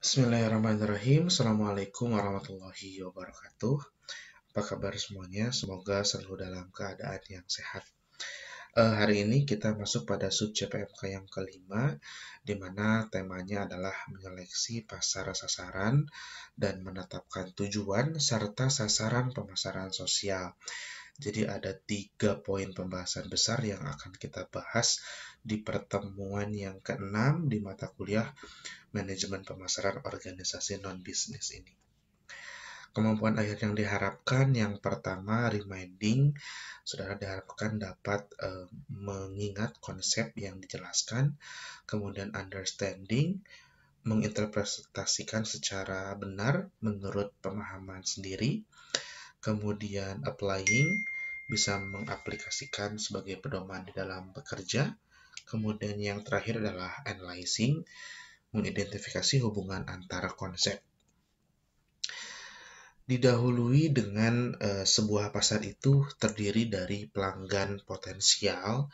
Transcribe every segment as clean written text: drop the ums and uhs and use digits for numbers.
Bismillahirrahmanirrahim. Assalamualaikum warahmatullahi wabarakatuh. Apa kabar semuanya? Semoga selalu dalam keadaan yang sehat. Hari ini kita masuk pada sub CPMK yang kelima, di mana temanya adalah menyeleksi pasar sasaran dan menetapkan tujuan serta sasaran pemasaran sosial. Jadi ada 3 poin pembahasan besar yang akan kita bahas di pertemuan yang ke-6 di mata kuliah Manajemen Pemasaran Organisasi Non-Bisnis ini. Kemampuan ayat yang diharapkan, yang pertama reminding, saudara diharapkan dapat mengingat konsep yang dijelaskan, kemudian understanding, menginterpretasikan secara benar menurut pemahaman sendiri, kemudian applying, bisa mengaplikasikan sebagai pedoman di dalam bekerja, kemudian yang terakhir adalah analyzing, mengidentifikasi hubungan antara konsep. Didahului dengan sebuah pasar itu terdiri dari pelanggan potensial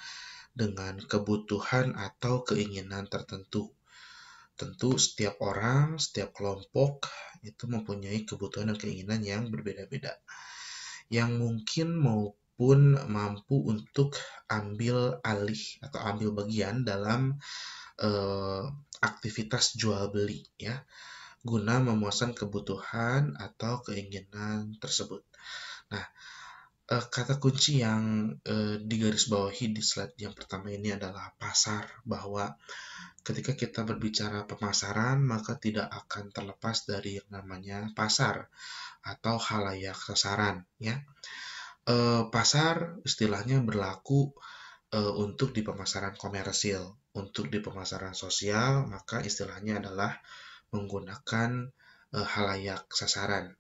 dengan kebutuhan atau keinginan tertentu. Tentu setiap orang, setiap kelompok itu mempunyai kebutuhan dan keinginan yang berbeda-beda, yang mungkin maupun mampu untuk ambil alih atau ambil bagian dalam aktivitas jual beli, ya, guna memuaskan kebutuhan atau keinginan tersebut. Nah, kata kunci yang digarisbawahi di slide yang pertama ini adalah pasar, bahwa ketika kita berbicara pemasaran, maka tidak akan terlepas dari yang namanya pasar atau khalayak sasaran, ya. Pasar istilahnya berlaku untuk di pemasaran komersil. Untuk di pemasaran sosial, maka istilahnya adalah menggunakan khalayak sasaran.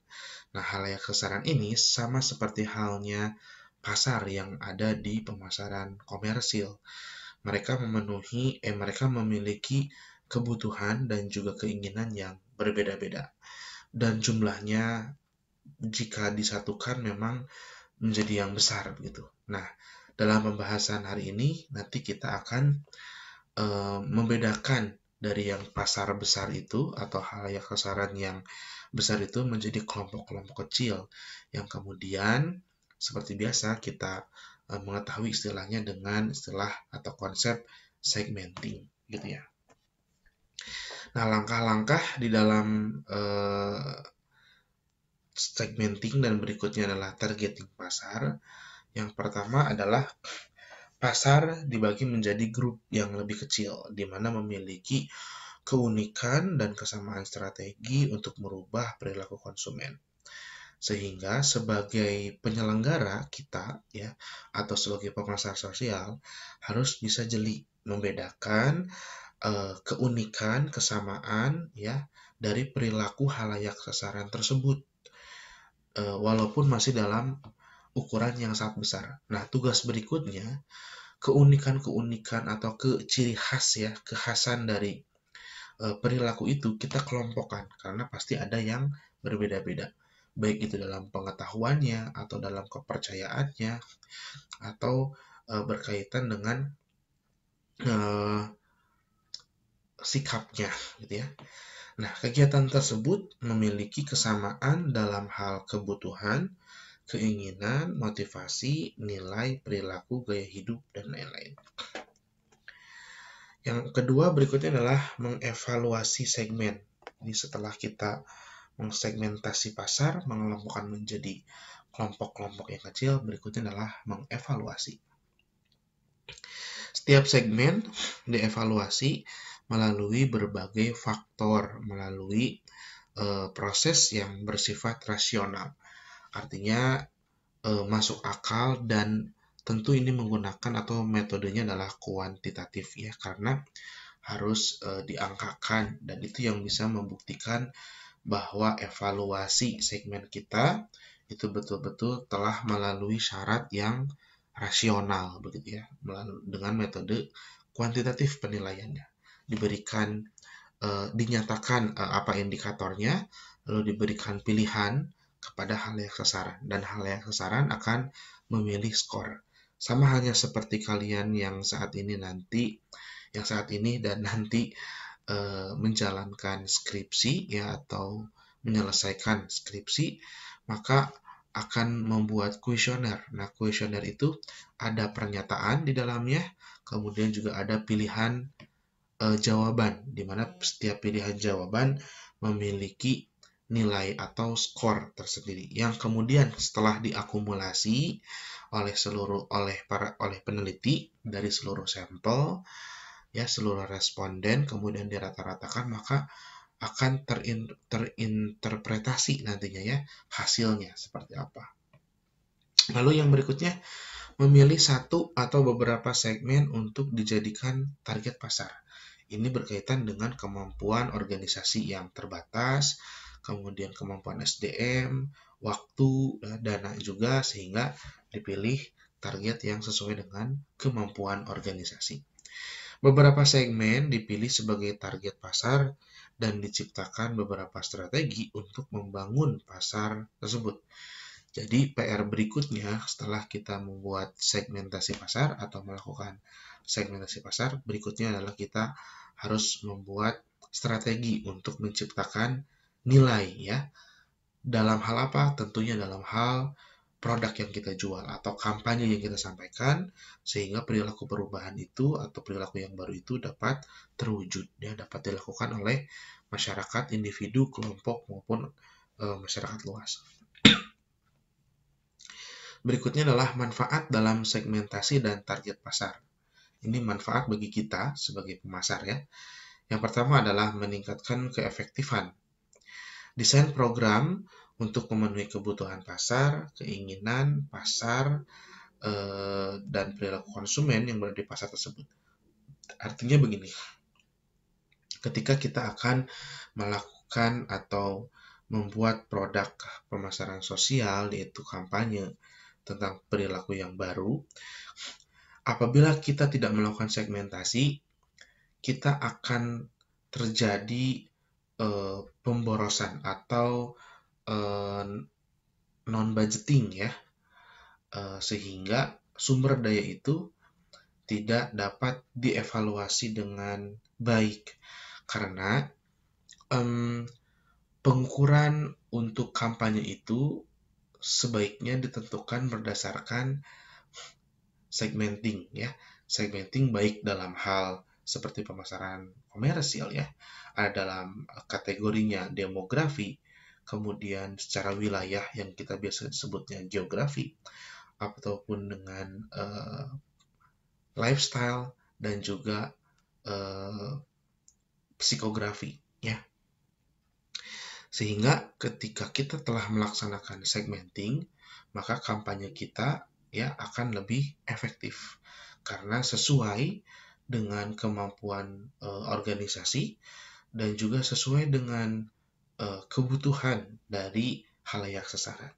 Nah, khalayak sasaran ini sama seperti halnya pasar yang ada di pemasaran komersil. Mereka memiliki kebutuhan dan juga keinginan yang berbeda-beda. Dan jumlahnya jika disatukan memang menjadi yang besar begitu. Nah, dalam pembahasan hari ini nanti kita akan membedakan dari yang pasar besar itu atau khalayak sasaran yang besar itu menjadi kelompok-kelompok kecil yang kemudian seperti biasa kita mengetahui istilahnya dengan istilah atau konsep segmenting gitu ya. Nah, langkah-langkah di dalam segmenting dan berikutnya adalah targeting pasar. Yang pertama adalah pasar dibagi menjadi grup yang lebih kecil, di mana memiliki keunikan dan kesamaan strategi untuk merubah perilaku konsumen. Sehingga sebagai penyelenggara kita, ya, atau sebagai pemasar sosial harus bisa jeli membedakan keunikan, kesamaan, ya, dari perilaku khalayak sasaran tersebut, walaupun masih dalam ukuran yang sangat besar. Nah, tugas berikutnya, keunikan-keunikan atau ciri khas, ya, kekhasan dari perilaku itu kita kelompokkan karena pasti ada yang berbeda-beda, baik itu dalam pengetahuannya atau dalam kepercayaannya atau berkaitan dengan sikapnya gitu ya. Nah, kegiatan tersebut memiliki kesamaan dalam hal kebutuhan, keinginan, motivasi, nilai, perilaku, gaya hidup, dan lain-lain. Yang kedua berikutnya adalah mengevaluasi segmen. Ini setelah kita mengsegmentasi pasar, mengelompokkan menjadi kelompok-kelompok yang kecil, berikutnya adalah mengevaluasi. Setiap segmen dievaluasi melalui berbagai faktor, melalui proses yang bersifat rasional. Artinya masuk akal dan tentu ini menggunakan atau metodenya adalah kuantitatif, ya, karena harus diangkakan dan itu yang bisa membuktikan bahwa evaluasi segmen kita itu betul-betul telah melalui syarat yang rasional begitu ya, dengan metode kuantitatif penilaiannya. Dinyatakan apa indikatornya, lalu diberikan pilihan kepada khalayak sasaran dan khalayak sasaran akan memilih skor. Sama halnya seperti kalian yang saat ini dan nanti menjalankan skripsi ya atau menyelesaikan skripsi, maka akan membuat kuesioner. Nah, kuesioner itu ada pernyataan di dalamnya, kemudian juga ada pilihan jawaban, di mana setiap pilihan jawaban memiliki nilai atau skor tersendiri yang kemudian setelah diakumulasi oleh peneliti dari seluruh sampel ya, seluruh responden, kemudian dirata-ratakan, maka akan terinterpretasi nantinya ya hasilnya seperti apa. Lalu yang berikutnya, memilih satu atau beberapa segmen untuk dijadikan target pasar. Ini berkaitan dengan kemampuan organisasi yang terbatas, kemudian kemampuan SDM, waktu, dana juga, sehingga dipilih target yang sesuai dengan kemampuan organisasi. Beberapa segmen dipilih sebagai target pasar dan diciptakan beberapa strategi untuk membangun pasar tersebut. Jadi PR berikutnya setelah kita membuat segmentasi pasar atau melakukan segmentasi pasar, berikutnya adalah kita harus membuat strategi untuk menciptakan nilai ya. Dalam hal apa? Tentunya dalam hal produk yang kita jual atau kampanye yang kita sampaikan, sehingga perilaku perubahan itu atau perilaku yang baru itu dapat terwujud ya, dapat dilakukan oleh masyarakat, individu, kelompok maupun masyarakat luas. Berikutnya adalah manfaat dalam segmentasi dan target pasar. Ini manfaat bagi kita sebagai pemasar ya. Yang pertama adalah meningkatkan keefektifan. Desain program untuk memenuhi kebutuhan pasar, keinginan pasar, dan perilaku konsumen yang berada di pasar tersebut. Artinya begini, ketika kita akan melakukan atau membuat produk pemasaran sosial, yaitu kampanye tentang perilaku yang baru, apabila kita tidak melakukan segmentasi, kita akan terjadi pemborosan atau non-budgeting ya, sehingga sumber daya itu tidak dapat dievaluasi dengan baik karena pengukuran untuk kampanye itu sebaiknya ditentukan berdasarkan segmenting ya. Segmenting baik dalam hal seperti pemasaran komersial ya, ada dalam kategorinya demografi, kemudian secara wilayah yang kita biasa sebutnya geografi, ataupun dengan lifestyle dan juga psikografi ya. Sehingga ketika kita telah melaksanakan segmenting, maka kampanye kita ya akan lebih efektif karena sesuai dengan kemampuan organisasi dan juga sesuai dengan kebutuhan dari khalayak sasaran.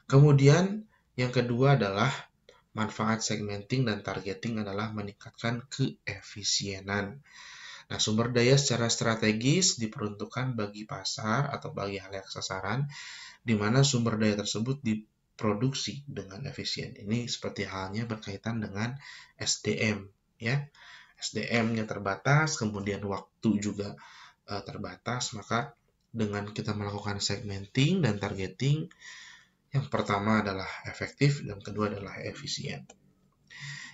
Kemudian yang kedua adalah manfaat segmenting dan targeting adalah meningkatkan keefisienan. Nah, sumber daya secara strategis diperuntukkan bagi pasar atau bagi khalayak sasaran, di mana sumber daya tersebut diproduksi dengan efisien. Ini seperti halnya berkaitan dengan SDM, ya. SDM-nya terbatas, kemudian waktu juga terbatas, maka dengan kita melakukan segmenting dan targeting, yang pertama adalah efektif, dan kedua adalah efisien.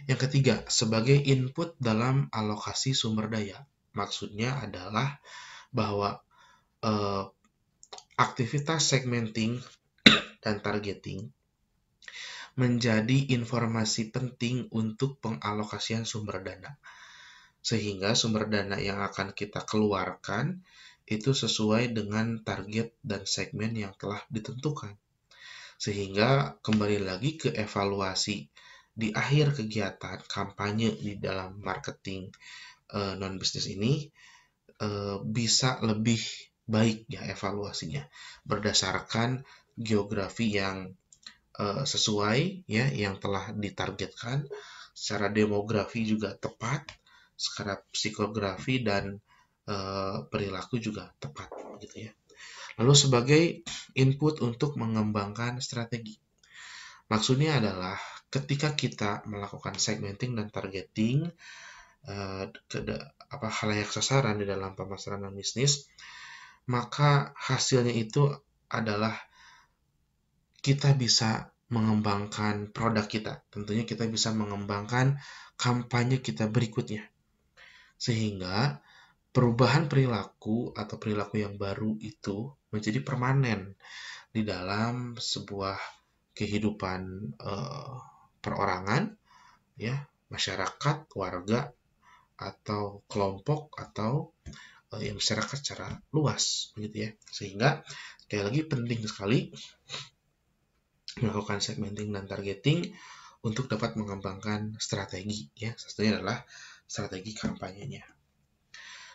Yang ketiga, sebagai input dalam alokasi sumber daya. Maksudnya adalah bahwa aktivitas segmenting dan targeting menjadi informasi penting untuk pengalokasian sumber dana. Sehingga sumber dana yang akan kita keluarkan itu sesuai dengan target dan segmen yang telah ditentukan. Sehingga kembali lagi ke evaluasi di akhir kegiatan kampanye di dalam marketing non-bisnis ini bisa lebih baik ya evaluasinya berdasarkan geografi yang sesuai ya yang telah ditargetkan, secara demografi juga tepat, secara psikografi dan perilaku juga tepat gitu ya. Lalu sebagai input untuk mengembangkan strategi. Maksudnya adalah ketika kita melakukan segmenting dan targeting, khalayak sasaran di dalam pemasaran dan bisnis, maka hasilnya itu adalah kita bisa mengembangkan produk kita. Tentunya kita bisa mengembangkan kampanye kita berikutnya. Sehingga perubahan perilaku atau perilaku yang baru itu menjadi permanen di dalam sebuah kehidupan perorangan, ya, masyarakat, warga, atau kelompok, atau masyarakat secara luas, begitu ya. Sehingga sekali lagi penting sekali melakukan segmenting dan targeting untuk dapat mengembangkan strategi, ya. Satunya adalah strategi kampanyenya.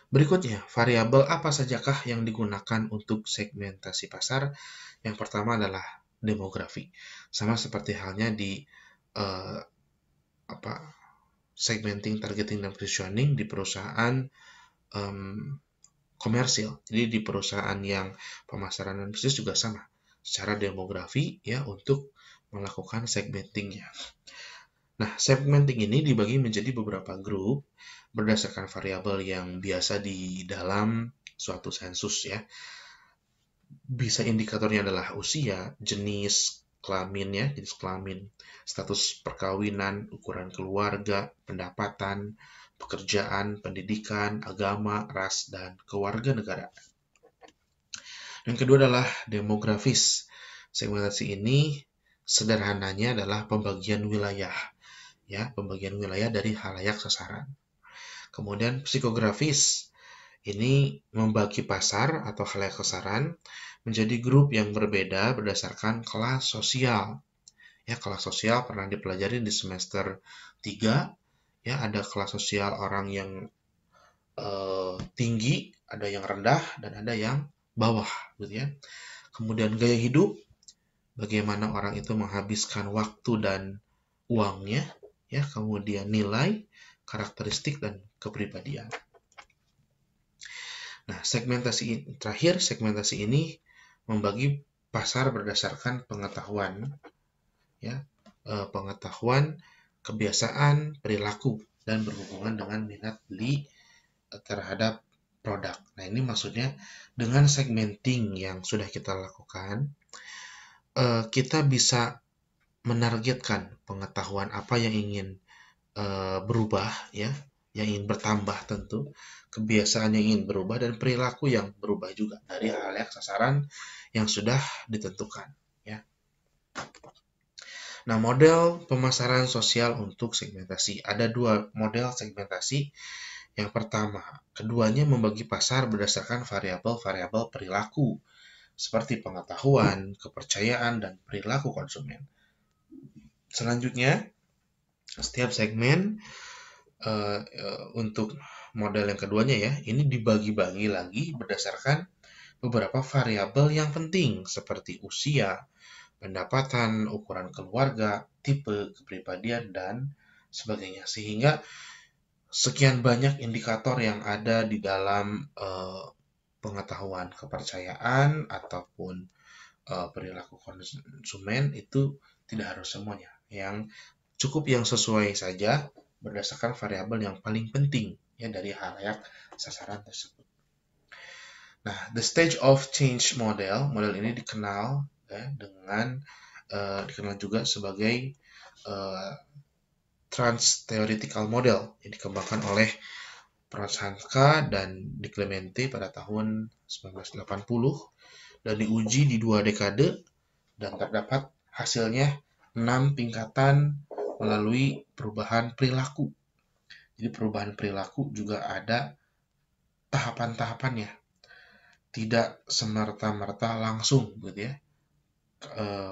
Berikutnya, variabel apa sajakah yang digunakan untuk segmentasi pasar? Yang pertama adalah demografi. Sama seperti halnya di segmenting, targeting, dan positioning di perusahaan komersil. Jadi di perusahaan yang pemasaran dan bisnis juga sama. Secara demografi, ya, untuk melakukan segmentingnya. Nah, segmenting ini dibagi menjadi beberapa grup berdasarkan variabel yang biasa di dalam suatu sensus, ya. Bisa indikatornya adalah usia, jenis kelamin, ya, jenis kelamin, status perkawinan, ukuran keluarga, pendapatan, pekerjaan, pendidikan, agama, ras, dan kewarganegaraan. Yang kedua adalah demografis. Segmentasi ini sederhananya adalah pembagian wilayah, ya, pembagian wilayah dari khalayak sasaran. Kemudian psikografis, ini membagi pasar atau khalayak sasaran menjadi grup yang berbeda berdasarkan kelas sosial. Ya, kelas sosial pernah dipelajari di semester 3. Ya, ada kelas sosial orang yang tinggi, ada yang rendah, dan ada yang bawah, gitu ya. Kemudian gaya hidup, bagaimana orang itu menghabiskan waktu dan uangnya, ya. Kemudian nilai, karakteristik, dan kepribadian. Nah, segmentasi ini membagi pasar berdasarkan pengetahuan, ya, pengetahuan, kebiasaan, perilaku, dan berhubungan dengan minat beli terhadap produk. Nah, ini maksudnya dengan segmenting yang sudah kita lakukan, kita bisa menargetkan pengetahuan apa yang ingin berubah, ya, yang ingin bertambah tentu, kebiasaan yang ingin berubah, dan perilaku yang berubah juga dari khalayak sasaran yang sudah ditentukan, ya. Nah, model pemasaran sosial untuk segmentasi. Ada 2 model segmentasi. Yang pertama, keduanya membagi pasar berdasarkan variabel-variabel perilaku, seperti pengetahuan, kepercayaan, dan perilaku konsumen. Selanjutnya, setiap segmen untuk model yang keduanya, ya, ini dibagi-bagi lagi berdasarkan beberapa variabel yang penting, seperti usia, pendapatan, ukuran keluarga, tipe, kepribadian, dan sebagainya. Sehingga sekian banyak indikator yang ada di dalam pengetahuan kepercayaan ataupun perilaku konsumen itu tidak harus semuanya. Yang cukup yang sesuai saja berdasarkan variabel yang paling penting, ya, dari khalayak sasaran tersebut. Nah, the stage of change model ini dikenal, ya, dengan dikenal juga sebagai trans-theoretical model yang dikembangkan oleh Franz Hanska dan Di Clemente pada tahun 1980 dan diuji di 2 dekade, dan terdapat hasilnya 6 tingkatan melalui perubahan perilaku. Jadi perubahan perilaku juga ada tahapan-tahapannya. Tidak semerta-merta langsung, gitu ya.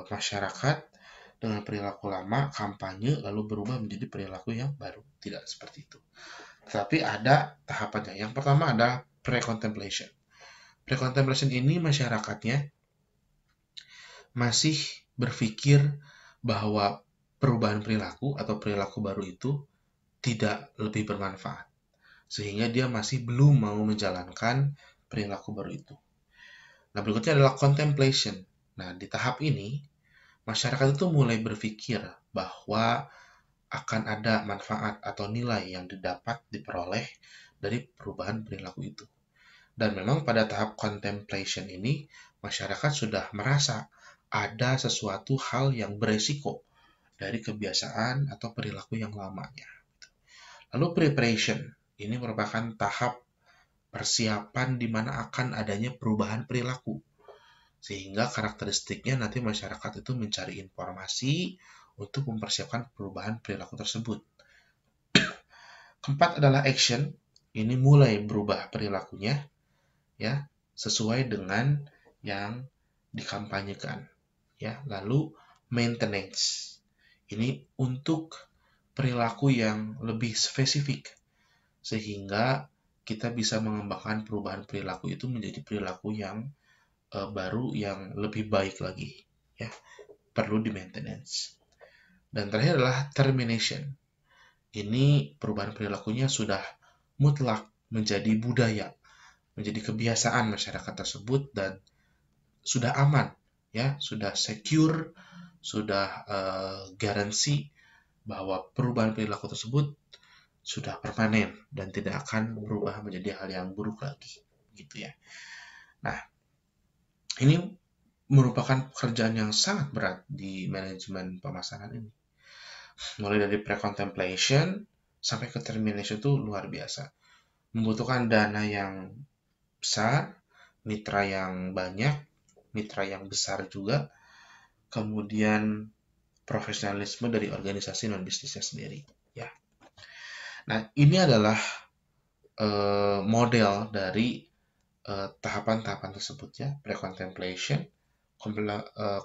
Masyarakat dengan perilaku lama kampanye lalu berubah menjadi perilaku yang baru. Tidak seperti itu. Tetapi ada tahapannya. Yang pertama ada pre-contemplation. Pre-contemplation ini masyarakatnya masih berpikir bahwa perubahan perilaku atau perilaku baru itu tidak lebih bermanfaat. Sehingga dia masih belum mau menjalankan perilaku baru itu. Nah, berikutnya adalah contemplation. Nah, di tahap ini, masyarakat itu mulai berpikir bahwa akan ada manfaat atau nilai yang didapat diperoleh dari perubahan perilaku itu. Dan memang pada tahap contemplation ini, masyarakat sudah merasa ada sesuatu hal yang beresiko dari kebiasaan atau perilaku yang lamanya. Lalu preparation, ini merupakan tahap persiapan di mana akan adanya perubahan perilaku. Sehingga karakteristiknya nanti masyarakat itu mencari informasi untuk mempersiapkan perubahan perilaku tersebut. Keempat adalah action, ini mulai berubah perilakunya ya, sesuai dengan yang dikampanyekan. Ya, lalu maintenance. Ini untuk perilaku yang lebih spesifik sehingga kita bisa mengembangkan perubahan perilaku itu menjadi perilaku yang baru yang lebih baik lagi ya, perlu di maintenance. Dan terakhir adalah termination. Ini perubahan perilakunya sudah mutlak menjadi budaya, menjadi kebiasaan masyarakat tersebut dan sudah aman ya, sudah secure, sudah garansi bahwa perubahan perilaku tersebut sudah permanen dan tidak akan berubah menjadi hal yang buruk lagi gitu ya. Nah, ini merupakan pekerjaan yang sangat berat di manajemen pemasaran ini. Mulai dari pre-contemplation sampai ke termination itu luar biasa. Membutuhkan dana yang besar, mitra yang banyak, mitra yang besar juga, kemudian profesionalisme dari organisasi non-bisnisnya sendiri. Ya. Nah, ini adalah model dari tahapan-tahapan tersebut ya, pre-contemplation,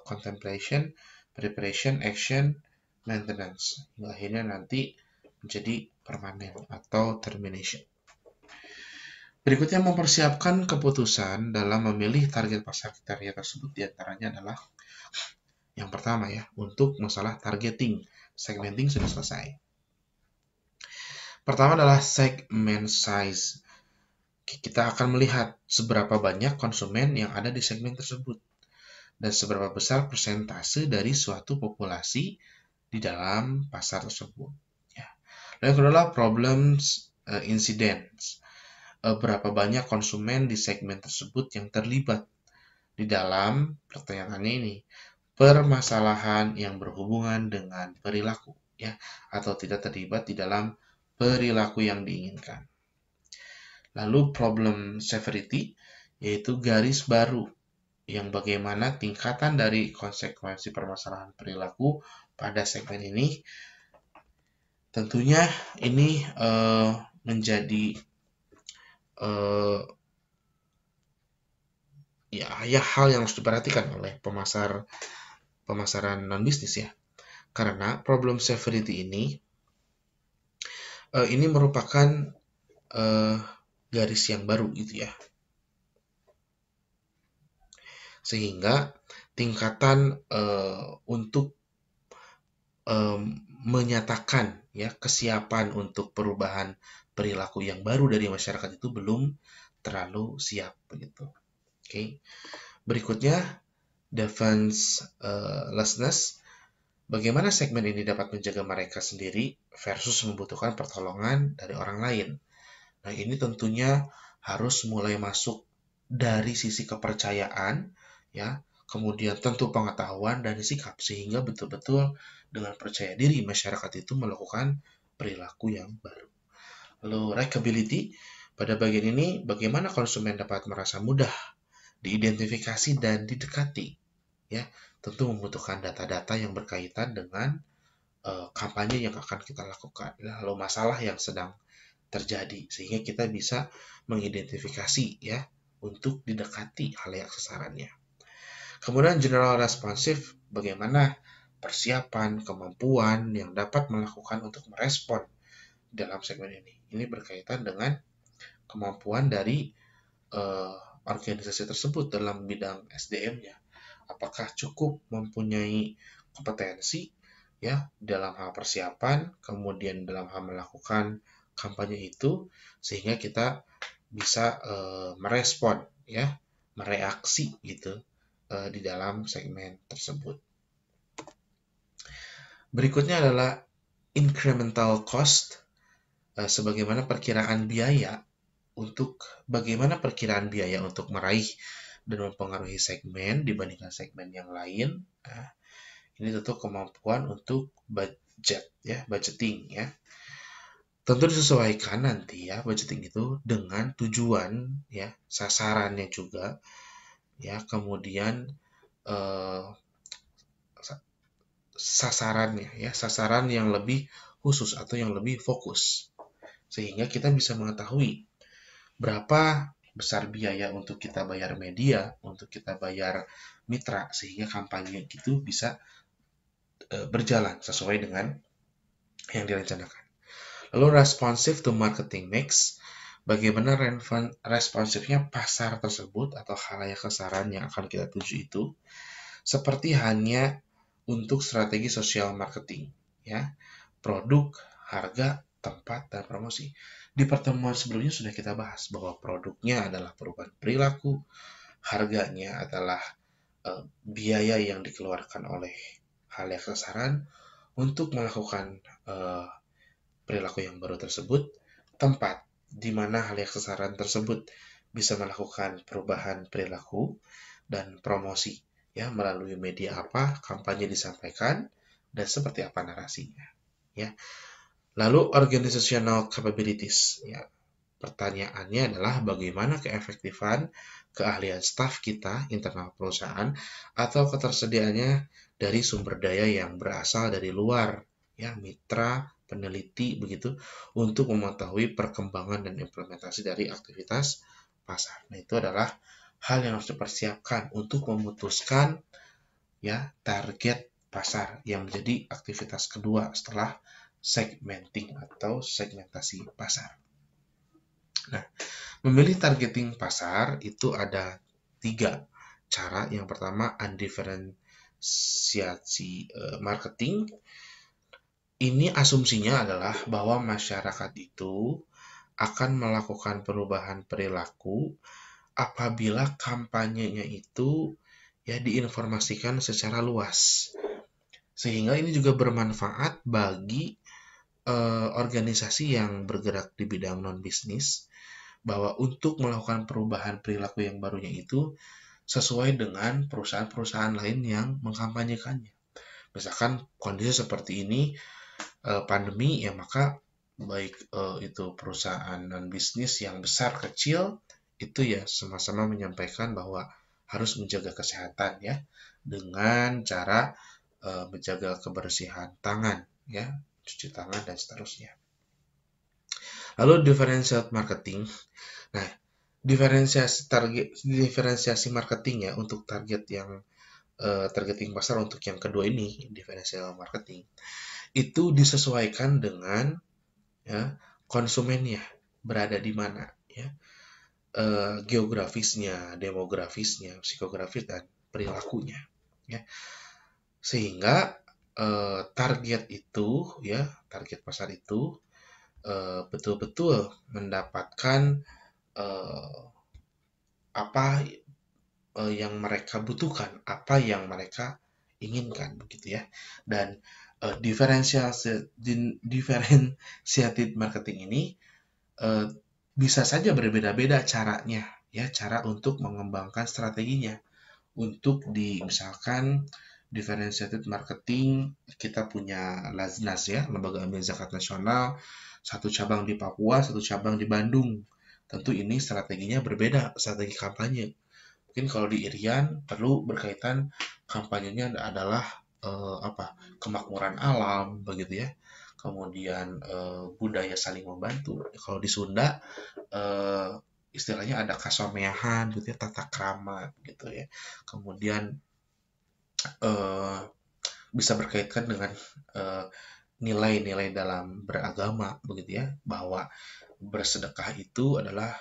contemplation, preparation, action, maintenance. Hingga akhirnya nanti menjadi permanen atau termination. Berikutnya mempersiapkan keputusan dalam memilih target pasar kriteria tersebut, diantaranya adalah yang pertama ya, untuk masalah targeting, segmenting sudah selesai. Pertama adalah segment size. Kita akan melihat seberapa banyak konsumen yang ada di segmen tersebut dan seberapa besar persentase dari suatu populasi di dalam pasar tersebut. Ya. Lalu yang kedua adalah problems incidents. Berapa banyak konsumen di segmen tersebut yang terlibat di dalam pertanyaannya ini, permasalahan yang berhubungan dengan perilaku ya, atau tidak terlibat di dalam perilaku yang diinginkan. Lalu problem severity, yaitu garis baru yang bagaimana tingkatan dari konsekuensi permasalahan perilaku pada segmen ini. Tentunya ini menjadi hal yang harus diperhatikan oleh pemasaran non bisnis ya, karena problem severity ini merupakan garis yang baru gitu ya, sehingga tingkatan untuk menyatakan ya kesiapan untuk perubahan perilaku yang baru dari masyarakat itu belum terlalu siap begitu. Oke. Berikutnya defenselessness. Bagaimana segmen ini dapat menjaga mereka sendiri versus membutuhkan pertolongan dari orang lain. Nah, ini tentunya harus mulai masuk dari sisi kepercayaan ya, kemudian tentu pengetahuan dan sikap, sehingga betul-betul dengan percaya diri masyarakat itu melakukan perilaku yang baru. Lalu likability, pada bagian ini bagaimana konsumen dapat merasa mudah diidentifikasi dan didekati ya, tentu membutuhkan data-data yang berkaitan dengan kampanye yang akan kita lakukan, lalu masalah yang sedang terjadi, sehingga kita bisa mengidentifikasi ya untuk didekati halayak sasarannya. Kemudian general responsive, bagaimana persiapan, kemampuan yang dapat melakukan untuk merespon dalam segmen ini. Ini berkaitan dengan kemampuan dari organisasi tersebut dalam bidang SDM-nya. Apakah cukup mempunyai kompetensi ya dalam hal persiapan, kemudian dalam hal melakukan kampanye itu, sehingga kita bisa merespon ya, mereaksi gitu di dalam segmen tersebut. Berikutnya adalah incremental cost. sebagaimana perkiraan biaya bagaimana perkiraan biaya untuk meraih dan mempengaruhi segmen dibandingkan segmen yang lain. Nah, ini tentu kemampuan untuk budget ya, budgeting ya. Tentu disesuaikan nanti ya budgeting itu dengan tujuan ya, sasarannya juga ya, kemudian eh, sasaran yang lebih khusus atau yang lebih fokus, sehingga kita bisa mengetahui berapa besar biaya untuk kita bayar media, untuk kita bayar mitra, sehingga kampanye itu bisa berjalan sesuai dengan yang direncanakan. Lalu responsive to marketing mix, bagaimana responsifnya pasar tersebut atau khalayak sasaran yang akan kita tuju itu, seperti hanya untuk strategi sosial marketing, ya, produk, harga, tempat, dan promosi. Di pertemuan sebelumnya sudah kita bahas bahwa produknya adalah perubahan perilaku, harganya adalah biaya yang dikeluarkan oleh khalayak sasaran untuk melakukan perilaku yang baru tersebut, tempat di mana khalayak sasaran tersebut bisa melakukan perubahan perilaku, dan promosi ya, melalui media apa kampanye disampaikan dan seperti apa narasinya ya. Lalu organizational capabilities ya. Pertanyaannya adalah bagaimana keefektifan keahlian staf kita internal perusahaan atau ketersediaannya dari sumber daya yang berasal dari luar ya, mitra, peneliti begitu, untuk mengetahui perkembangan dan implementasi dari aktivitas pasar. Nah, itu adalah hal yang harus dipersiapkan untuk memutuskan ya target pasar yang menjadi aktivitas kedua setelah segmenting atau segmentasi pasar. Nah, memilih targeting pasar itu ada 3 cara. Yang pertama, undifferentiasi marketing. Ini asumsinya adalah bahwa masyarakat itu akan melakukan perubahan perilaku apabila kampanyenya itu ya diinformasikan secara luas. Sehingga ini juga bermanfaat bagi organisasi yang bergerak di bidang non-bisnis, bahwa untuk melakukan perubahan perilaku yang barunya itu sesuai dengan perusahaan-perusahaan lain yang mengkampanyekannya. Misalkan kondisi seperti ini, pandemi ya, maka baik itu perusahaan non-bisnis yang besar kecil itu ya sama-sama menyampaikan bahwa harus menjaga kesehatan ya, dengan cara menjaga kebersihan tangan ya, cuci tangan dan seterusnya. Lalu differential marketing. Nah, diferensiasi marketing ya untuk target yang targeting pasar untuk yang kedua ini, differential marketing, itu disesuaikan dengan ya konsumennya berada di mana ya, geografisnya, demografisnya, psikografis dan perilakunya ya. Sehingga target itu ya, target pasar itu betul-betul mendapatkan apa yang mereka butuhkan, apa yang mereka inginkan begitu ya. Dan differentiated marketing ini bisa saja berbeda-beda caranya ya, cara untuk mengembangkan strateginya. Untuk misalkan differentiated marketing, kita punya Laznas ya, Lembaga Amil Zakat Nasional, satu cabang di Papua, satu cabang di Bandung. Tentu ini strateginya berbeda, strategi kampanye. Mungkin kalau di Irian perlu berkaitan kampanyenya adalah kemakmuran alam begitu ya. Kemudian budaya saling membantu. Kalau di Sunda istilahnya ada kasomeahan gitu ya, tata krama gitu ya. Kemudian bisa berkaitan dengan nilai-nilai dalam beragama begitu ya, bahwa bersedekah itu adalah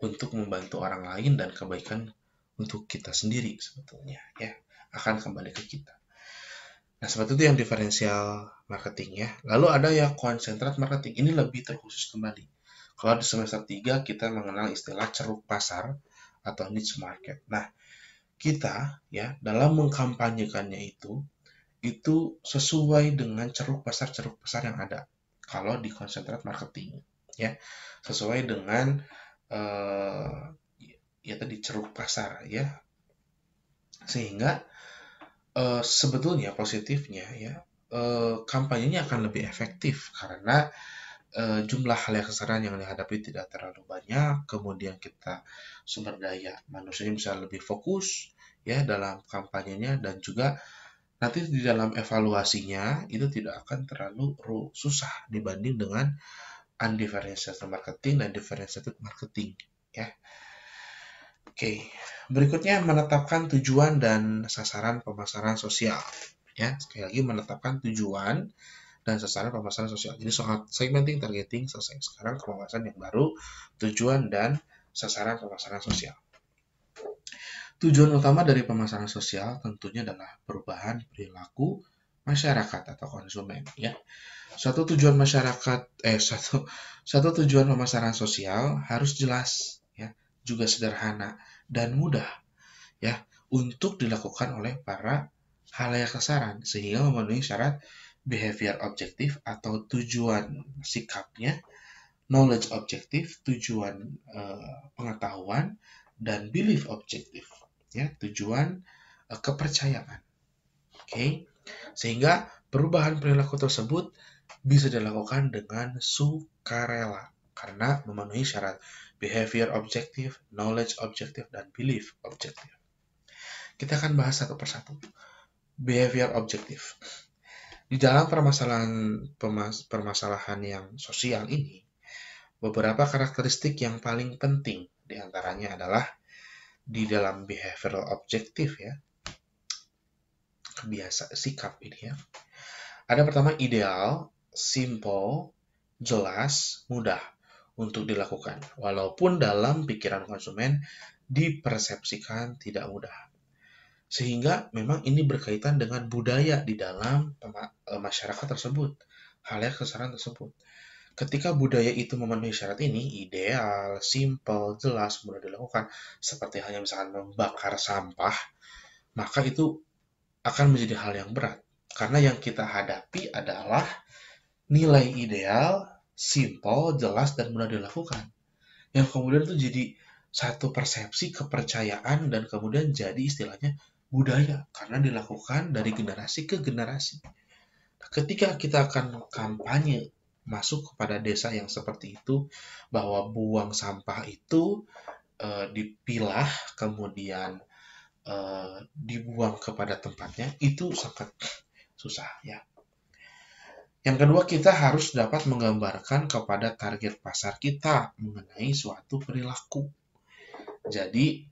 untuk membantu orang lain dan kebaikan untuk kita sendiri sebetulnya ya, akan kembali ke kita. Nah, seperti itu yang diferensial marketing ya. Lalu ada yang konsentrat marketing. Ini lebih terkhusus kembali. Kalau di semester 3 kita mengenal istilah ceruk pasar atau niche market. Nah, kita ya dalam mengkampanyekannya itu sesuai dengan ceruk pasar yang ada. kalau di konsentrat marketing, ya, sesuai dengan ya tadi ceruk pasar, ya, sehingga sebetulnya positifnya, ya, kampanyenya akan lebih efektif karena jumlah hal sasaran yang dihadapi tidak terlalu banyak, kemudian kita sumber daya manusianya bisa lebih fokus, ya, dalam kampanyenya, dan juga nanti di dalam evaluasinya itu tidak akan terlalu susah dibanding dengan undifferentiated marketing dan differentiated marketing, ya. Oke, berikutnya menetapkan tujuan dan sasaran pemasaran sosial, ya. Sekali lagi, menetapkan tujuan dan sasaran pemasaran sosial. Jadi soal segmenting, targeting selesai. Sekarang pembahasan yang baru, tujuan dan sasaran pemasaran sosial. Tujuan utama dari pemasaran sosial tentunya adalah perubahan perilaku masyarakat atau konsumen, ya. Satu tujuan tujuan pemasaran sosial harus jelas, ya, juga sederhana dan mudah, ya, untuk dilakukan oleh para khalayak sasaran sehingga memenuhi syarat behavior objektif atau tujuan sikapnya, knowledge objektif, tujuan pengetahuan, dan belief objektif, ya, tujuan kepercayaan. Oke, sehingga perubahan perilaku tersebut bisa dilakukan dengan sukarela karena memenuhi syarat behavior objektif, knowledge objektif, dan belief objektif. Kita akan bahas satu persatu. Behavior objektif. Di dalam permasalahan yang sosial ini, beberapa karakteristik yang paling penting diantaranya adalah di dalam behavioral objektif, ya, kebiasaan sikap ini, ya. Ada pertama ideal, simple, jelas, mudah untuk dilakukan, walaupun dalam pikiran konsumen dipersepsikan tidak mudah. Sehingga memang ini berkaitan dengan budaya di dalam masyarakat tersebut, khalayak sasaran tersebut. Ketika budaya itu memenuhi syarat ini, ideal, simple, jelas, mudah dilakukan, seperti halnya misalkan membakar sampah, maka itu akan menjadi hal yang berat. Karena yang kita hadapi adalah nilai ideal, simple, jelas, dan mudah dilakukan. Yang kemudian itu jadi satu persepsi, kepercayaan, dan kemudian jadi istilahnya budaya karena dilakukan dari generasi ke generasi. Ketika kita akan kampanye masuk kepada desa yang seperti itu, bahwa buang sampah itu dipilah kemudian dibuang kepada tempatnya, itu sangat susah, ya. Yang kedua, kita harus dapat menggambarkan kepada target pasar kita mengenai suatu perilaku. Jadi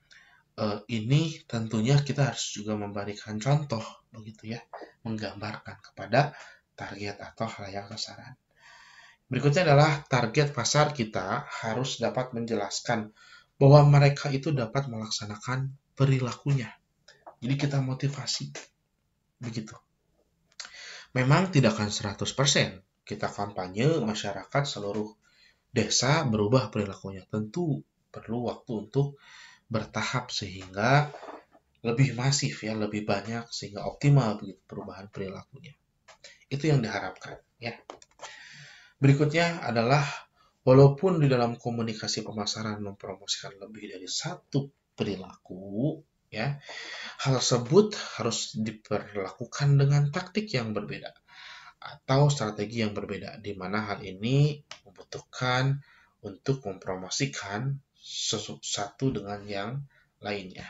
ini tentunya kita harus juga memberikan contoh, begitu, ya, menggambarkan kepada target atau khalayak sasaran. Berikutnya adalah target pasar kita harus dapat menjelaskan bahwa mereka itu dapat melaksanakan perilakunya. Jadi kita motivasi, begitu. Memang tidak akan 100% kita kampanye masyarakat seluruh desa berubah perilakunya. Tentu perlu waktu untuk bertahap sehingga lebih masif, ya, lebih banyak sehingga optimal begitu perubahan perilakunya. Itu yang diharapkan, ya. Berikutnya adalah walaupun di dalam komunikasi pemasaran mempromosikan lebih dari satu perilaku, ya, hal tersebut harus diperlakukan dengan taktik yang berbeda atau strategi yang berbeda, di mana hal ini membutuhkan untuk mempromosikan satu dengan yang lainnya.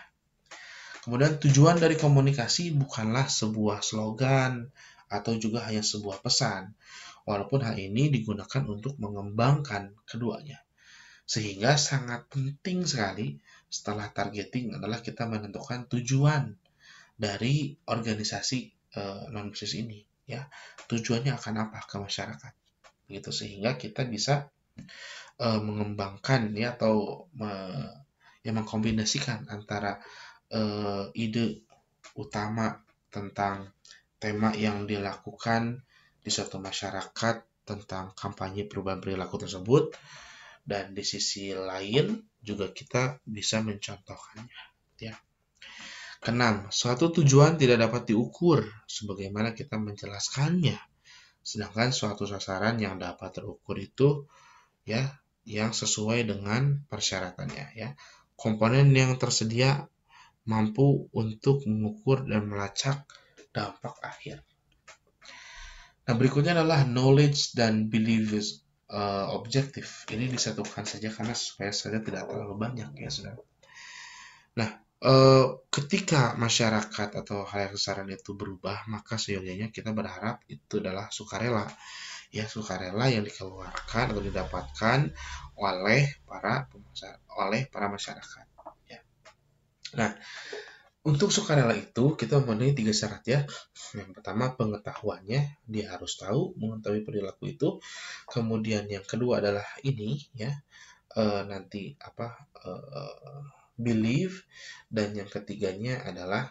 Kemudian tujuan dari komunikasi bukanlah sebuah slogan atau juga hanya sebuah pesan, walaupun hal ini digunakan untuk mengembangkan keduanya. Sehingga sangat penting sekali setelah targeting adalah kita menentukan tujuan dari organisasi non-bisnis ini, ya. Tujuannya akan apa ke masyarakat, gitu, sehingga kita bisa mengembangkan, ya, atau mengkombinasikan antara ide utama tentang tema yang dilakukan di suatu masyarakat tentang kampanye perubahan perilaku tersebut, dan di sisi lain juga kita bisa mencontohkannya, ya. Keenam, suatu tujuan tidak dapat diukur sebagaimana kita menjelaskannya Sedangkan suatu sasaran yang dapat terukur itu ya yang sesuai dengan persyaratannya ya. Komponen yang tersedia mampu untuk mengukur dan melacak dampak akhir. Nah, berikutnya adalah knowledge dan beliefs objektif. Ini disatukan saja karena supaya saja tidak terlalu banyak ya, saudara. Nah, ketika masyarakat atau hal sasaran itu berubah, maka seyogyanya kita berharap itu adalah sukarela. Ya, sukarela yang dikeluarkan atau didapatkan oleh para masyarakat. Ya. Nah, untuk sukarela itu kita memenuhi 3 syarat ya. Yang pertama pengetahuannya, dia harus tahu mengetahui perilaku itu. Kemudian yang kedua adalah ini ya, nanti belief, dan yang ketiganya adalah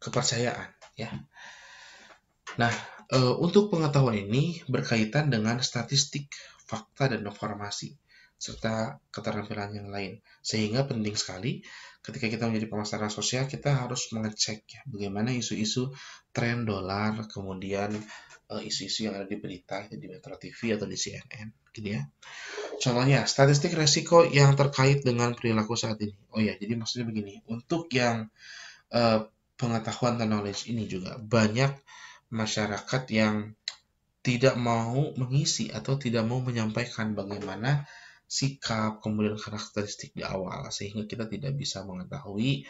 kepercayaan ya. Nah, untuk pengetahuan ini berkaitan dengan statistik, fakta dan informasi serta keterampilan yang lain. Sehingga penting sekali ketika kita menjadi pemasaran sosial, kita harus mengecek ya bagaimana isu-isu tren dolar, kemudian isu-isu yang ada di berita di Metro TV atau di CNN gitu ya. Contohnya, statistik resiko yang terkait dengan perilaku saat ini. Oh ya, jadi maksudnya begini, untuk yang pengetahuan dan knowledge ini juga banyak masyarakat yang tidak mau mengisi atau tidak mau menyampaikan bagaimana sikap, kemudian karakteristik di awal, sehingga kita tidak bisa mengetahui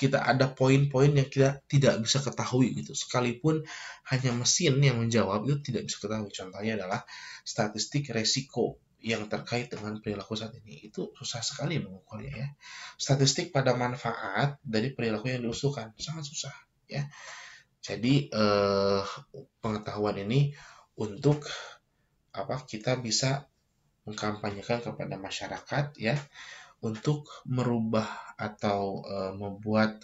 kita ada poin-poin yang kita tidak bisa ketahui gitu. Sekalipun hanya mesin yang menjawab itu tidak bisa ketahui. Contohnya adalah statistik resiko yang terkait dengan perilaku saat ini. Itu susah sekali mengukurnya ya. Statistik pada manfaat dari perilaku yang diusulkan sangat susah ya. Jadi pengetahuan ini untuk kita bisa mengkampanyekan kepada masyarakat ya, untuk merubah atau membuat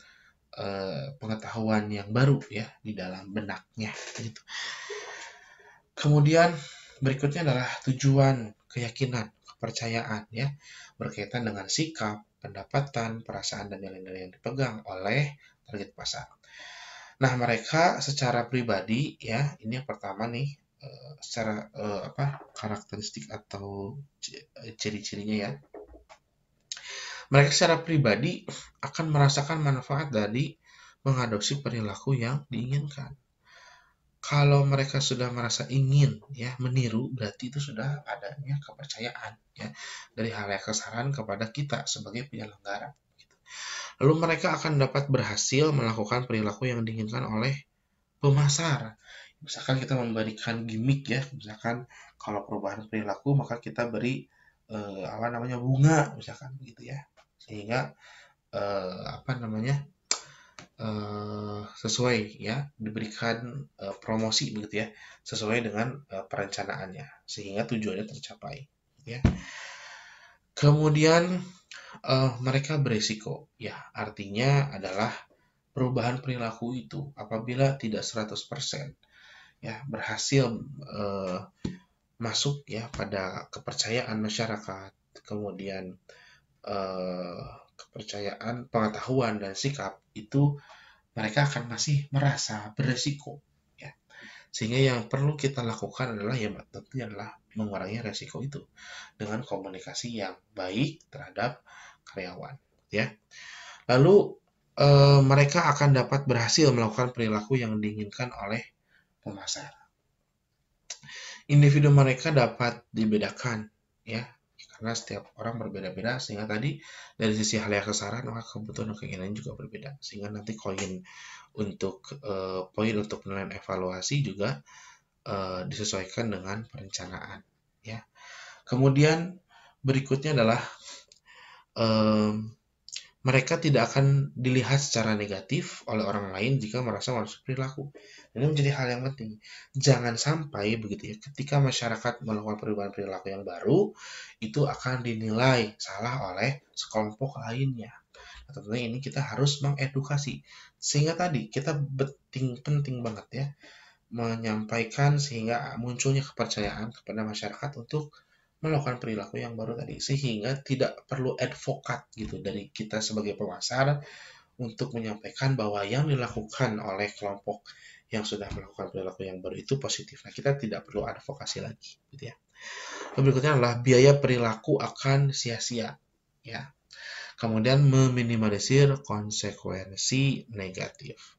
pengetahuan yang baru ya di dalam benaknya gitu. Kemudian berikutnya adalah tujuan, keyakinan, kepercayaan ya, berkaitan dengan sikap, pendapatan, perasaan dan nilai-nilai yang dipegang oleh target pasar. Nah, mereka secara pribadi ya, ini yang pertama nih, secara karakteristik atau ciri-cirinya ya. Mereka secara pribadi akan merasakan manfaat dari mengadopsi perilaku yang diinginkan. Kalau mereka sudah merasa ingin ya meniru, berarti itu sudah adanya kepercayaan ya dari halayak sasaran kepada kita sebagai penyelenggara. Lalu mereka akan dapat berhasil melakukan perilaku yang diinginkan oleh pemasar. Misalkan kita memberikan gimmick ya, misalkan kalau perubahan perilaku maka kita beri bunga misalkan begitu ya, sehingga sesuai ya, diberikan promosi begitu ya, sesuai dengan perencanaannya sehingga tujuannya tercapai ya. Kemudian mereka beresiko ya, artinya adalah perubahan perilaku itu apabila tidak 100% ya berhasil masuk ya pada kepercayaan masyarakat, kemudian kepercayaan, pengetahuan dan sikap itu, mereka akan masih merasa beresiko ya. Sehingga yang perlu kita lakukan adalah ya tentunya adalah mengurangi resiko itu dengan komunikasi yang baik terhadap karyawan ya. Lalu mereka akan dapat berhasil melakukan perilaku yang diinginkan oleh pemasar. Individu mereka dapat dibedakan ya, karena setiap orang berbeda-beda, sehingga tadi dari sisi halayak sasaran maka kebutuhan dan keinginan juga berbeda, sehingga nanti poin untuk penilaian evaluasi juga disesuaikan dengan perencanaan ya. Kemudian berikutnya adalah mereka tidak akan dilihat secara negatif oleh orang lain jika merasa masuk perilaku. Ini menjadi hal yang penting. Jangan sampai begitu ya, ketika masyarakat melakukan perubahan perilaku yang baru, itu akan dinilai salah oleh sekelompok lainnya. Nah, tentunya ini kita harus mengedukasi. Sehingga tadi kita penting banget ya, menyampaikan sehingga munculnya kepercayaan kepada masyarakat untuk melakukan perilaku yang baru tadi, sehingga tidak perlu advokat gitu dari kita sebagai pemasar untuk menyampaikan bahwa yang dilakukan oleh kelompok yang sudah melakukan perilaku yang baru itu positif. Nah, kita tidak perlu advokasi lagi, gitu ya. Berikutnya adalah biaya perilaku akan sia-sia, ya. Kemudian meminimalisir konsekuensi negatif.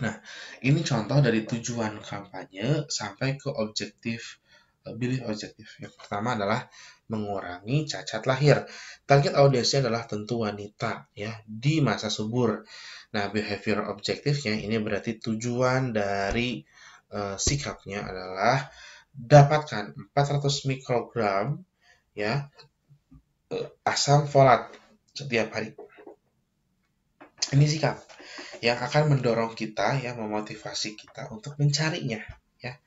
Nah, ini contoh dari tujuan kampanye sampai ke objektif, belief objektif. Yang pertama adalah mengurangi cacat lahir. Target audiensnya adalah tentu wanita ya di masa subur. Nah, behavior objektifnya ini berarti tujuan dari sikapnya adalah dapatkan 400 mikrogram ya asam folat setiap hari. Ini sikap yang akan mendorong kita ya, memotivasi kita untuk mencarinya ya,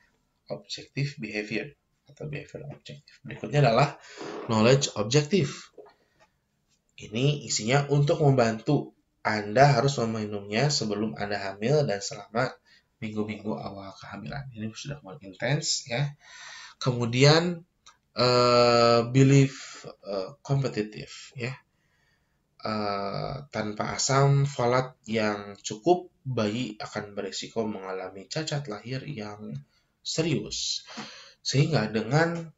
objective behavior atau behavior objektif. Berikutnya adalah knowledge objektif. Ini isinya untuk membantu Anda harus meminumnya sebelum Anda hamil dan selama minggu-minggu awal kehamilan. Ini sudah mulai intens ya. Kemudian belief kompetitif ya. Tanpa asam folat yang cukup, bayi akan berisiko mengalami cacat lahir yang serius. Sehingga dengan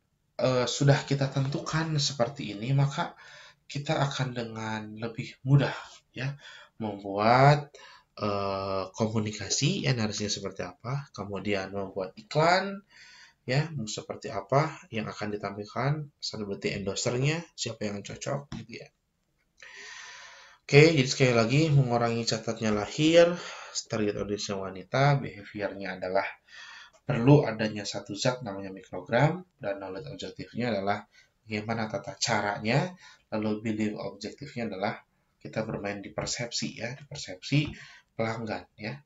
sudah kita tentukan seperti ini, maka kita akan dengan lebih mudah ya membuat komunikasi harusnya seperti apa, kemudian membuat iklan ya seperti apa yang akan ditampilkan, seperti endorsernya, siapa yang cocok gitu ya. Oke, jadi sekali lagi mengurangi catatnya lahir, target audiens wanita, behaviornya adalah perlu adanya satu zat namanya mikrogram, dan knowledge objektifnya adalah bagaimana tata caranya, lalu belief objektifnya adalah kita bermain di persepsi ya, di persepsi pelanggan ya.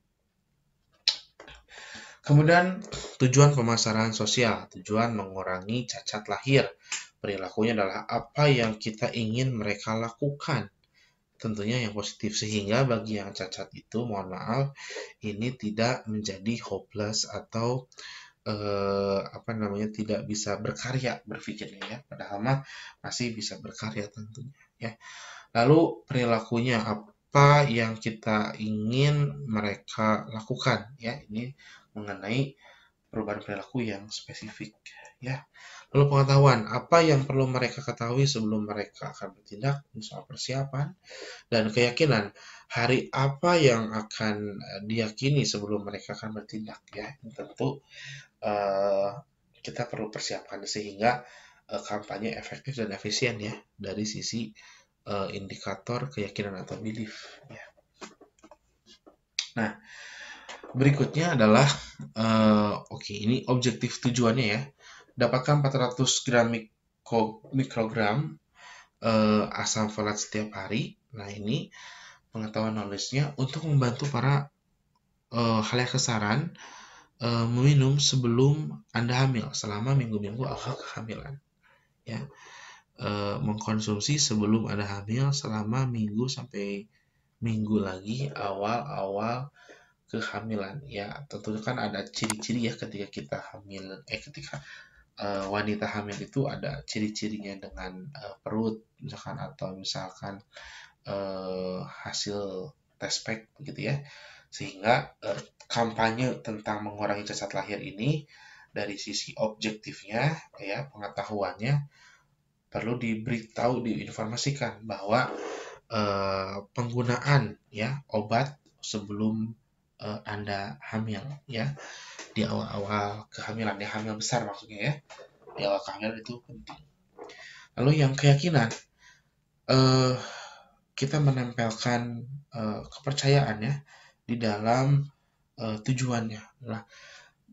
Kemudian tujuan pemasaran sosial, tujuan mengurangi cacat lahir. Perilakunya adalah apa yang kita ingin mereka lakukan. Tentunya yang positif, sehingga bagi yang cacat itu, mohon maaf, ini tidak menjadi hopeless atau tidak bisa berkarya berpikirnya ya, padahal masih bisa berkarya tentunya ya. Lalu perilakunya apa yang kita ingin mereka lakukan ya, ini mengenai perubahan perilaku yang spesifik ya. Lalu pengetahuan, apa yang perlu mereka ketahui sebelum mereka akan bertindak, soal persiapan, dan keyakinan, hari apa yang akan diyakini sebelum mereka akan bertindak ya. Tentu kita perlu persiapkan sehingga kampanye efektif dan efisien ya dari sisi indikator keyakinan atau belief ya. Nah, berikutnya adalah ini objektif tujuannya ya. Dapatkan 400 gram mikrogram asam folat setiap hari. Nah, ini pengetahuan knowledge-nya untuk membantu para halayak meminum sebelum Anda hamil selama minggu-minggu awal kehamilan. Ya, mengkonsumsi sebelum Anda hamil selama minggu sampai minggu lagi awal-awal kehamilan. Ya, tentunya kan ada ciri-ciri ya ketika kita hamil, ketika wanita hamil itu ada ciri-cirinya dengan perut misalkan, atau misalkan hasil test pack begitu ya. Sehingga kampanye tentang mengurangi cacat lahir ini dari sisi objektifnya ya, pengetahuannya perlu diberitahu, diinformasikan bahwa penggunaan ya obat sebelum Anda hamil ya, di awal-awal kehamilan, ya hamil besar maksudnya ya, di awal kehamilan itu penting. Lalu yang keyakinan, kita menempelkan kepercayaan ya di dalam tujuannya, nah,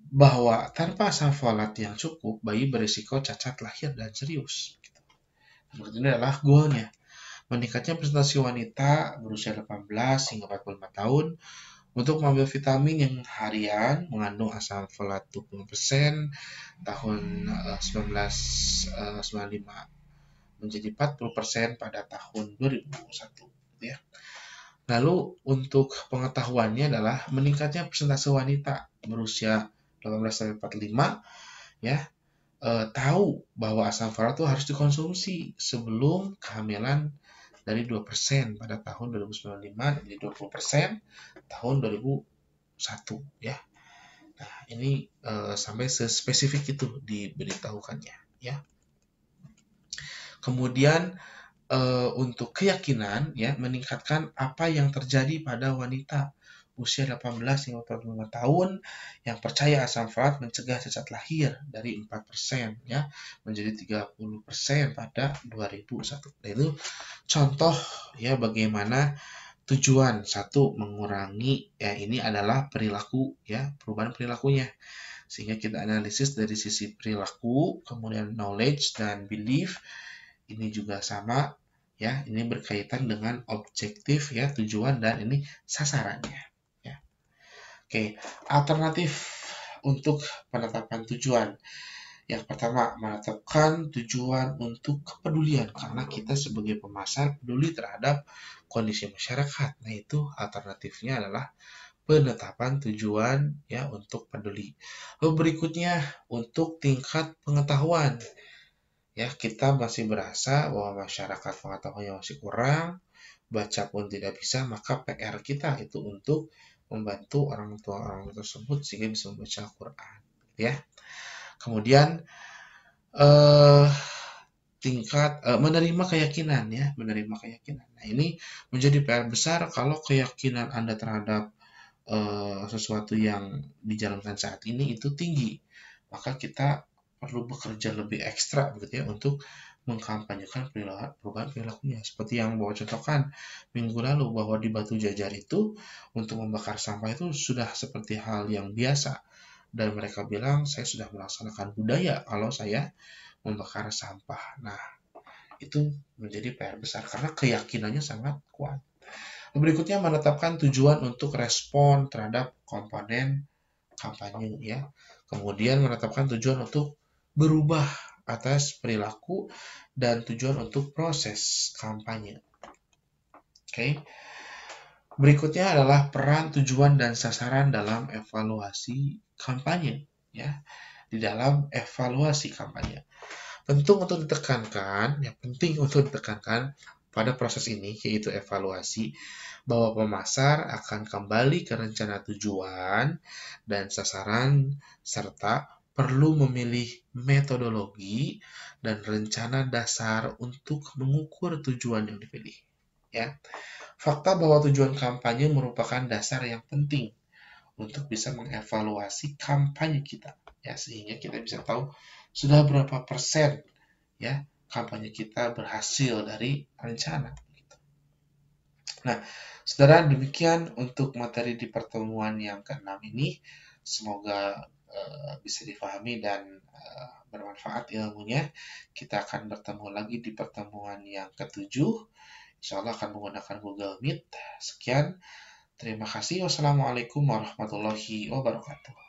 bahwa tanpa asam folat yang cukup, bayi berisiko cacat lahir dan serius. Ini adalah goalnya, meningkatnya presentasi wanita berusia 18 hingga 45 tahun untuk mengambil vitamin yang harian mengandung asam folat 20% tahun 1995 menjadi 40% pada tahun 2021 ya. Lalu untuk pengetahuannya adalah meningkatnya persentase wanita berusia 18-45 ya, tahu bahwa asam folat itu harus dikonsumsi sebelum kehamilan dari 2% pada tahun 2095 jadi 20% tahun 2001 ya. Nah, ini sampai sespesifik itu diberitahukannya ya. Kemudian untuk keyakinan ya meningkatkan apa yang terjadi pada wanita usia 18 hingga 45 tahun yang percaya asam folat mencegah cacat lahir dari 4% ya menjadi 30% pada 2001. Nah, itu contoh ya bagaimana tujuan satu mengurangi ya ini adalah perilaku ya perubahan perilakunya sehingga kita analisis dari sisi perilaku kemudian knowledge dan belief ini juga sama ya ini berkaitan dengan objektif ya tujuan dan ini sasarannya ya. Oke, alternatif untuk penetapan tujuan. Yang pertama, menetapkan tujuan untuk kepedulian karena kita sebagai pemasar peduli terhadap kondisi masyarakat. Nah, itu alternatifnya adalah penetapan tujuan ya untuk peduli. Lalu berikutnya untuk tingkat pengetahuan. Ya, kita masih berasa bahwa masyarakat pengetahuannya masih kurang, baca pun tidak bisa, maka PR kita itu untuk membantu orang tua tersebut sehingga bisa membaca Al-Quran. Ya. Kemudian tingkat menerima keyakinan ya, menerima keyakinan. Nah, ini menjadi PR besar kalau keyakinan Anda terhadap sesuatu yang dijalankan saat ini itu tinggi. Maka kita perlu bekerja lebih ekstra begitu ya untuk mengkampanyekan perubahan perilakunya. Seperti yang Bapak contohkan minggu lalu bahwa di Batu Jajar itu untuk membakar sampah itu sudah seperti hal yang biasa. Dan mereka bilang saya sudah melaksanakan budaya kalau saya membakar sampah. Nah, itu menjadi PR besar karena keyakinannya sangat kuat. Berikutnya menetapkan tujuan untuk respon terhadap komponen kampanye ya. Kemudian menetapkan tujuan untuk berubah atas perilaku dan tujuan untuk proses kampanye. Oke. Berikutnya adalah peran, tujuan dan sasaran dalam evaluasi kampanye ya. Di dalam evaluasi kampanye. Penting untuk ditekankan pada proses ini yaitu evaluasi bahwa pemasar akan kembali ke rencana tujuan dan sasaran serta perlu memilih metodologi dan rencana dasar untuk mengukur tujuan yang dipilih. Ya. Fakta bahwa tujuan kampanye merupakan dasar yang penting untuk bisa mengevaluasi kampanye kita ya sehingga kita bisa tahu sudah berapa persen ya kampanye kita berhasil dari rencana. Nah, saudara demikian untuk materi di pertemuan yang ke-6 ini. Semoga bisa difahami dan bermanfaat ilmunya. Kita akan bertemu lagi di pertemuan yang ke-7. Insya Allah akan menggunakan Google Meet. Sekian. Terima kasih. Wassalamualaikum warahmatullahi wabarakatuh.